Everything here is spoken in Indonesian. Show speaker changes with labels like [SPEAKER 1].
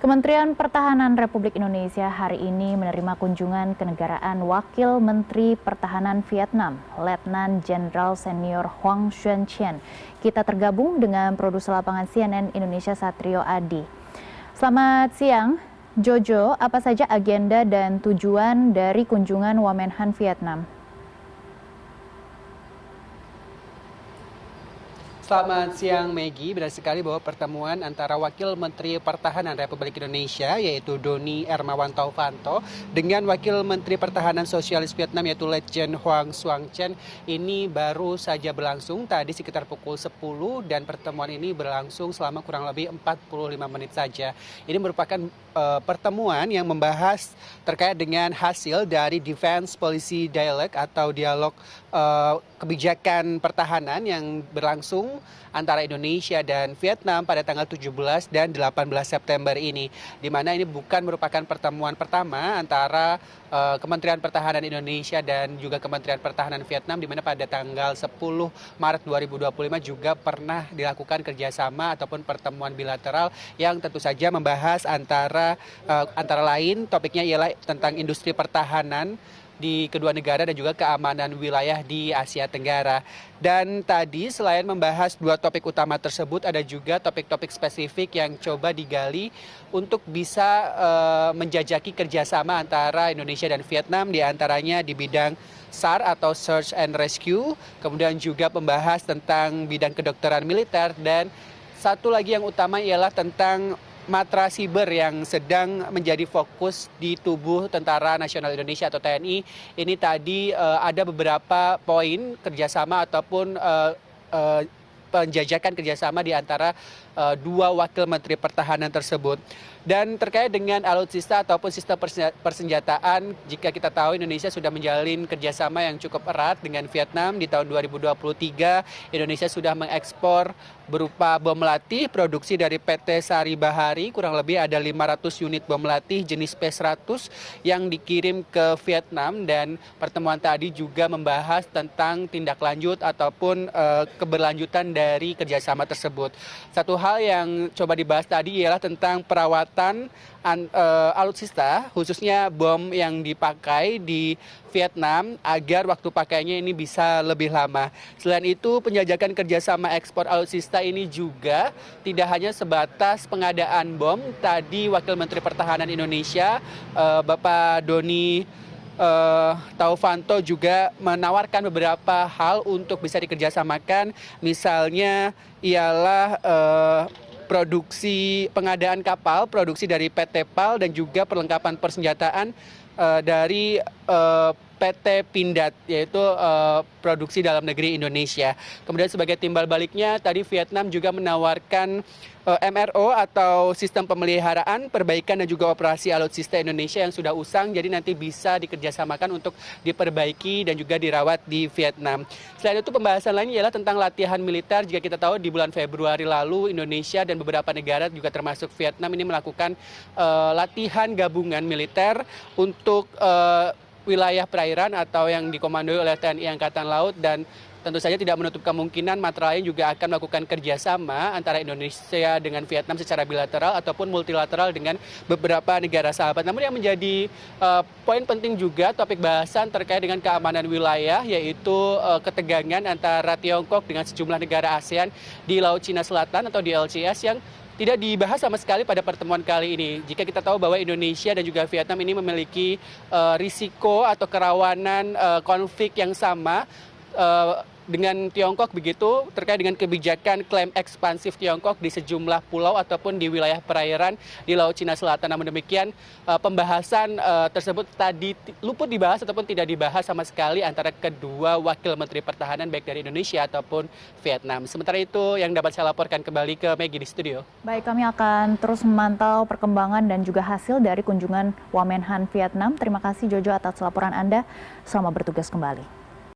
[SPEAKER 1] Kementerian Pertahanan Republik Indonesia hari ini menerima kunjungan kenegaraan Wakil Menteri Pertahanan Vietnam, Letnan Jenderal Senior Hoang Xuan Chien. Kita tergabung dengan produser lapangan CNN Indonesia Satrio Adi. Selamat siang, Jojo. Apa saja agenda dan tujuan dari kunjungan Wamenhan Vietnam?
[SPEAKER 2] Selamat siang Maggie, benar sekali bahwa pertemuan antara Wakil Menteri Pertahanan Republik Indonesia yaitu Doni Hermawan Taufanto dengan Wakil Menteri Pertahanan Sosialis Vietnam yaitu Letjen Hoang Xuan Chien ini baru saja berlangsung tadi sekitar pukul 10 dan pertemuan ini berlangsung selama kurang lebih 45 menit saja. Ini merupakan pertemuan yang membahas terkait dengan hasil dari Defense Policy Dialogue atau dialog kebijakan pertahanan yang berlangsung antara Indonesia dan Vietnam pada tanggal 17 dan 18 September ini. Di mana ini bukan merupakan pertemuan pertama antara Kementerian Pertahanan Indonesia dan juga Kementerian Pertahanan Vietnam, di mana pada tanggal 10 Maret 2025 juga pernah dilakukan kerjasama ataupun pertemuan bilateral yang tentu saja membahas antara lain topiknya ialah tentang industri pertahanan di kedua negara dan juga keamanan wilayah di Asia Tenggara. Dan tadi selain membahas dua topik utama tersebut, ada juga topik-topik spesifik yang coba digali untuk bisa menjajaki kerjasama antara Indonesia dan Vietnam, diantaranya di bidang SAR atau Search and Rescue, kemudian juga membahas tentang bidang kedokteran militer, dan satu lagi yang utama ialah tentang matra siber yang sedang menjadi fokus di tubuh Tentara Nasional Indonesia atau TNI. Ini tadi ada beberapa poin kerjasama ataupun penjajakan kerjasama di antara dua wakil menteri pertahanan tersebut. Dan terkait dengan alutsista ataupun sistem persenjataan, jika kita tahu Indonesia sudah menjalin kerjasama yang cukup erat dengan Vietnam. Di tahun 2023 Indonesia sudah mengekspor berupa bom latih produksi dari PT Sari Bahari, kurang lebih ada 500 unit bom latih jenis P100 yang dikirim ke Vietnam. Dan pertemuan tadi juga membahas tentang tindak lanjut ataupun keberlanjutan dari kerjasama tersebut. Satu hal yang coba dibahas tadi ialah tentang perawatan alutsista, khususnya bom yang dipakai di Vietnam agar waktu pakainya ini bisa lebih lama. Selain itu, penjajakan kerjasama ekspor alutsista ini juga tidak hanya sebatas pengadaan bom. Tadi Wakil Menteri Pertahanan Indonesia, Bapak Doni Taufanto juga menawarkan beberapa hal untuk bisa dikerjasamakan. Misalnya ialah produksi pengadaan kapal, produksi dari PT PAL dan juga perlengkapan persenjataan dari PT Pindad, yaitu produksi dalam negeri Indonesia. Kemudian sebagai timbal baliknya, tadi Vietnam juga menawarkan MRO atau sistem pemeliharaan, perbaikan dan juga operasi alutsista Indonesia yang sudah usang, jadi nanti bisa dikerjasamakan untuk diperbaiki dan juga dirawat di Vietnam. Selain itu, pembahasan lain ialah tentang latihan militer. Jika kita tahu di bulan Februari lalu Indonesia dan beberapa negara juga termasuk Vietnam ini melakukan latihan gabungan militer untuk wilayah perairan atau yang dikomandoi oleh TNI Angkatan Laut, dan tentu saja tidak menutup kemungkinan matra lain juga akan melakukan kerjasama antara Indonesia dengan Vietnam secara bilateral ataupun multilateral dengan beberapa negara sahabat. Namun yang menjadi poin penting juga topik bahasan terkait dengan keamanan wilayah, yaitu ketegangan antara Tiongkok dengan sejumlah negara ASEAN di Laut Cina Selatan atau di LCS yang tidak dibahas sama sekali pada pertemuan kali ini. Jika kita tahu bahwa Indonesia dan juga Vietnam ini memiliki risiko atau kerawanan konflik yang sama dengan Tiongkok, begitu terkait dengan kebijakan klaim ekspansif Tiongkok di sejumlah pulau ataupun di wilayah perairan di Laut Cina Selatan. Namun demikian, pembahasan tersebut tadi luput dibahas ataupun tidak dibahas sama sekali antara kedua wakil menteri pertahanan baik dari Indonesia ataupun Vietnam. Sementara itu yang dapat saya laporkan kembali ke Maggie di studio.
[SPEAKER 1] Baik, kami akan terus memantau perkembangan dan juga hasil dari kunjungan Wamenhan Vietnam. Terima kasih Jojo atas laporan Anda. Selamat bertugas kembali.